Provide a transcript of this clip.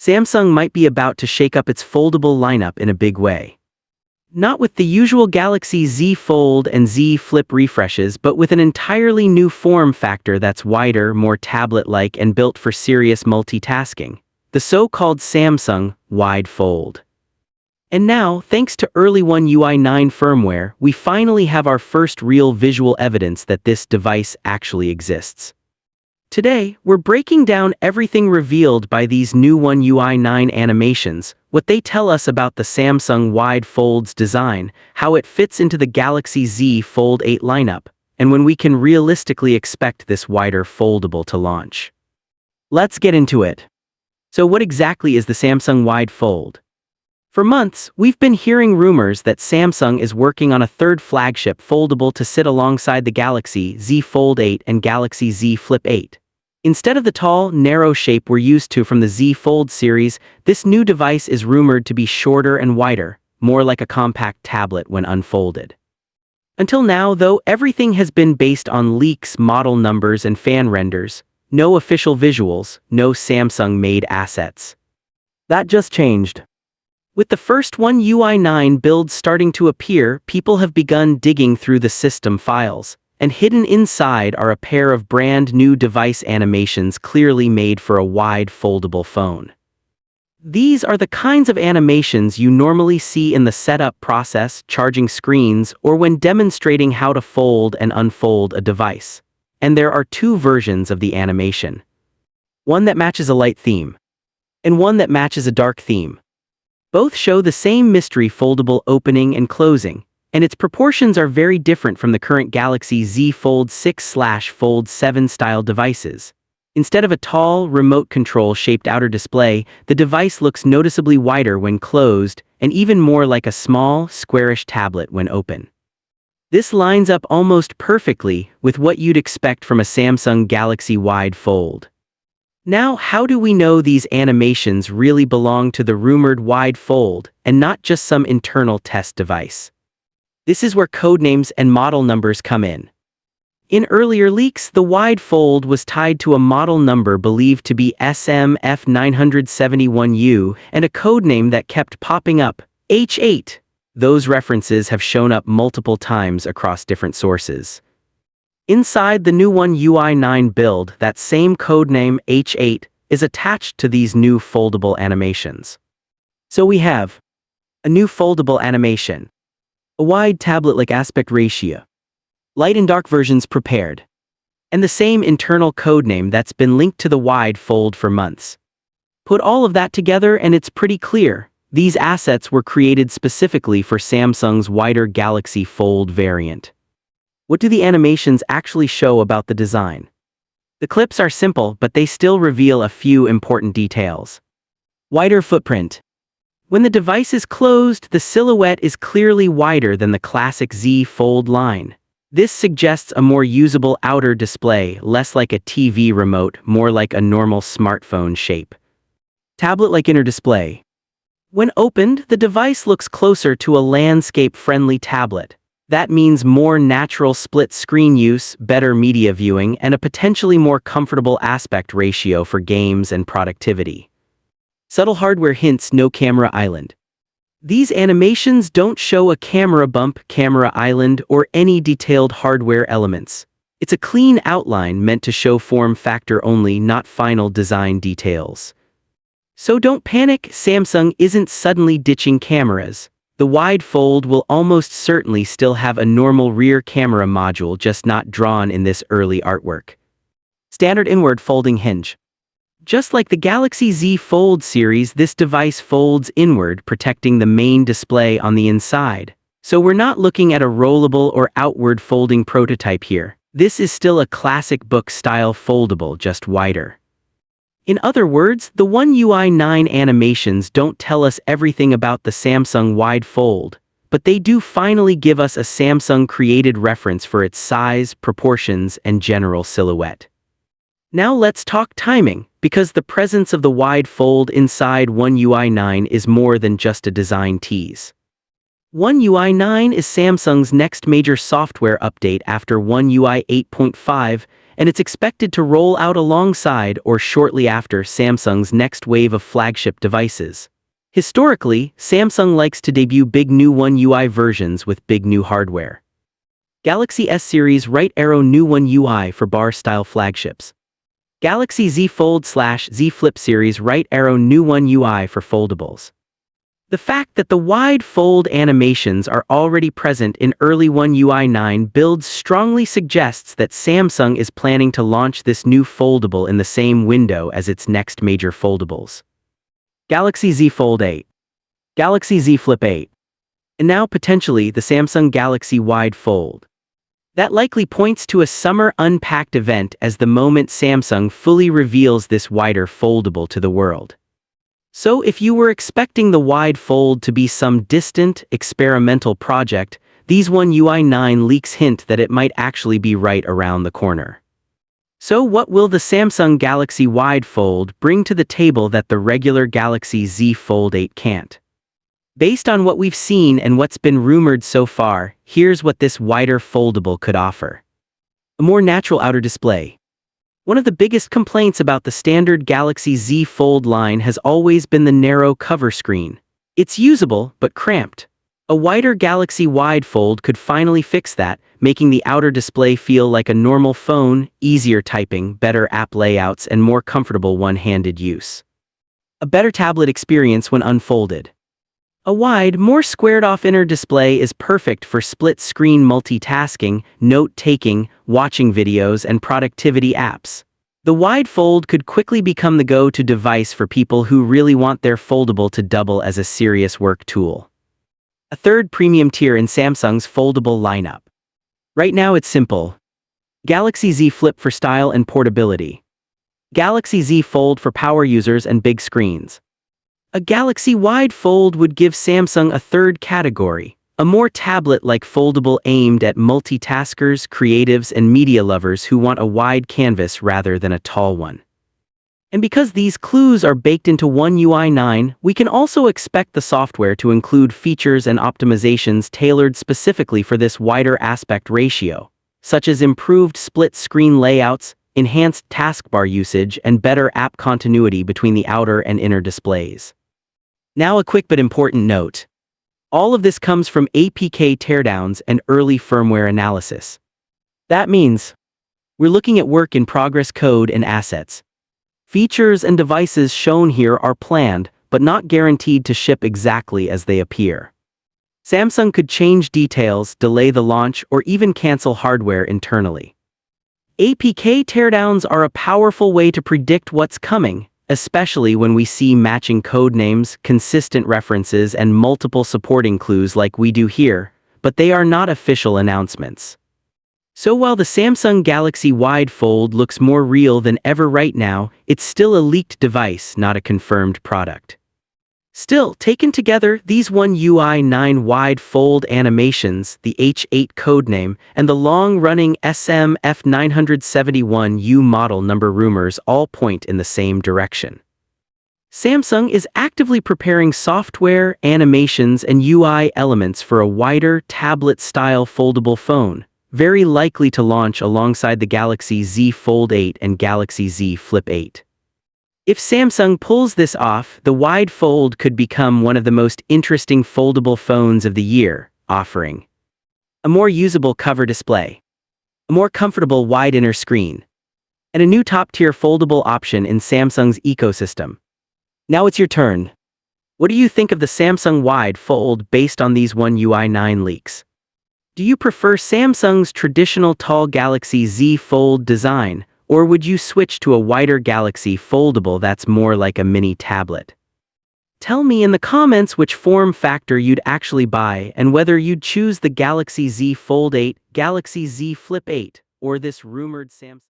Samsung might be about to shake up its foldable lineup in a big way. Not with the usual Galaxy Z Fold and Z Flip refreshes, but with an entirely new form factor that's wider, more tablet-like, and built for serious multitasking. The so-called Samsung Wide Fold. And now, thanks to early One UI 9 firmware, we finally have our first real visual evidence that this device actually exists. Today, we're breaking down everything revealed by these new One UI 9 animations, what they tell us about the Samsung Wide Fold's design, how it fits into the Galaxy Z Fold 8 lineup, and when we can realistically expect this wider foldable to launch. Let's get into it. So what exactly is the Samsung Wide Fold? For months, we've been hearing rumors that Samsung is working on a third flagship foldable to sit alongside the Galaxy Z Fold 8 and Galaxy Z Flip 8. Instead of the tall, narrow shape we're used to from the Z Fold series, this new device is rumored to be shorter and wider, more like a compact tablet when unfolded. Until now, though, everything has been based on leaks, model numbers, and fan renders. No official visuals, no Samsung-made assets. That just changed. With the first One UI 9 builds starting to appear, people have begun digging through the system files, and hidden inside are a pair of brand new device animations clearly made for a wide foldable phone. These are the kinds of animations you normally see in the setup process, charging screens, or when demonstrating how to fold and unfold a device. And there are two versions of the animation. One that matches a light theme, and one that matches a dark theme. Both show the same mystery foldable opening and closing, and its proportions are very different from the current Galaxy Z Fold 6/Fold 7 style devices. Instead of a tall, remote control-shaped outer display, the device looks noticeably wider when closed, and even more like a small, squarish tablet when open. This lines up almost perfectly with what you'd expect from a Samsung Galaxy Wide Fold. Now, how do we know these animations really belong to the rumored Wide Fold and not just some internal test device? This is where codenames and model numbers come in. In earlier leaks, the Wide Fold was tied to a model number believed to be SMF971U and a codename that kept popping up, H8. Those references have shown up multiple times across different sources. Inside the new One UI 9 build, that same codename H8 is attached to these new foldable animations. So we have a new foldable animation, a wide tablet-like aspect ratio, light and dark versions prepared, and the same internal codename that's been linked to the Wide Fold for months. Put all of that together and it's pretty clear. These assets were created specifically for Samsung's wider Galaxy Fold variant. What do the animations actually show about the design? The clips are simple, but they still reveal a few important details. Wider footprint. When the device is closed, the silhouette is clearly wider than the classic Z Fold line. This suggests a more usable outer display, less like a TV remote, more like a normal smartphone shape. Tablet-like inner display. When opened, the device looks closer to a landscape-friendly tablet. That means more natural split-screen use, better media viewing, and a potentially more comfortable aspect ratio for games and productivity. Subtle hardware hints: no camera island. These animations don't show a camera bump, camera island, or any detailed hardware elements. It's a clean outline meant to show form factor only, not final design details. So don't panic, Samsung isn't suddenly ditching cameras. The Wide Fold will almost certainly still have a normal rear camera module, just not drawn in this early artwork. Standard inward folding hinge. Just like the Galaxy Z Fold series, this device folds inward, protecting the main display on the inside. So we're not looking at a rollable or outward folding prototype here. This is still a classic book-style foldable, just wider. In other words, the One UI 9 animations don't tell us everything about the Samsung Wide Fold, but they do finally give us a Samsung-created reference for its size, proportions, and general silhouette. Now let's talk timing, because the presence of the Wide Fold inside One UI 9 is more than just a design tease. One UI 9 is Samsung's next major software update after One UI 8.5, and it's expected to roll out alongside or shortly after Samsung's next wave of flagship devices. Historically, Samsung likes to debut big new One UI versions with big new hardware. Galaxy S Series Right Arrow New One UI for bar-style flagships. Galaxy Z Fold/Z Flip Series Right Arrow New One UI for foldables. The fact that the wide fold animations are already present in early One UI 9 builds strongly suggests that Samsung is planning to launch this new foldable in the same window as its next major foldables. Galaxy Z Fold 8. Galaxy Z Flip 8. And now potentially the Samsung Galaxy Wide Fold. That likely points to a summer unpacked event as the moment Samsung fully reveals this wider foldable to the world. So if you were expecting the wide fold to be some distant, experimental project, these One UI 9 leaks hint that it might actually be right around the corner. So what will the Samsung Galaxy Wide Fold bring to the table that the regular Galaxy Z Fold 8 can't? Based on what we've seen and what's been rumored so far, here's what this wider foldable could offer. A more natural outer display. One of the biggest complaints about the standard Galaxy Z Fold line has always been the narrow cover screen. It's usable, but cramped. A wider Galaxy Wide Fold could finally fix that, making the outer display feel like a normal phone, easier typing, better app layouts, and more comfortable one-handed use. A better tablet experience when unfolded. A wide, more squared-off inner display is perfect for split-screen multitasking, note-taking, watching videos, and productivity apps. The wide fold could quickly become the go-to device for people who really want their foldable to double as a serious work tool. A third premium tier in Samsung's foldable lineup. Right now it's simple. Galaxy Z Flip for style and portability. Galaxy Z Fold for power users and big screens. A Galaxy Wide Fold would give Samsung a third category, a more tablet-like foldable aimed at multitaskers, creatives, and media lovers who want a wide canvas rather than a tall one. And because these clues are baked into One UI 9, we can also expect the software to include features and optimizations tailored specifically for this wider aspect ratio, such as improved split-screen layouts, enhanced taskbar usage, and better app continuity between the outer and inner displays. Now a quick but important note. All of this comes from APK teardowns and early firmware analysis. That means we're looking at work-in-progress code and assets. Features and devices shown here are planned, but not guaranteed to ship exactly as they appear. Samsung could change details, delay the launch, or even cancel hardware internally. APK teardowns are a powerful way to predict what's coming, especially when we see matching code names, consistent references, and multiple supporting clues like we do here, but they are not official announcements. So while the Samsung Galaxy Wide Fold looks more real than ever right now, it's still a leaked device, not a confirmed product. Still, taken together, these One UI 9 Wide Fold animations, the H8 codename, and the long-running SMF971U model number rumors all point in the same direction. Samsung is actively preparing software, animations, and UI elements for a wider, tablet-style foldable phone, very likely to launch alongside the Galaxy Z Fold 8 and Galaxy Z Flip 8. If Samsung pulls this off, the Wide Fold could become one of the most interesting foldable phones of the year, offering a more usable cover display, a more comfortable wide inner screen, and a new top-tier foldable option in Samsung's ecosystem. Now it's your turn. What do you think of the Samsung Wide Fold based on these One UI 9 leaks? Do you prefer Samsung's traditional tall Galaxy Z Fold design, or would you switch to a wider Galaxy foldable that's more like a mini tablet? Tell me in the comments which form factor you'd actually buy and whether you'd choose the Galaxy Z Fold 8, Galaxy Z Flip 8, or this rumored Samsung.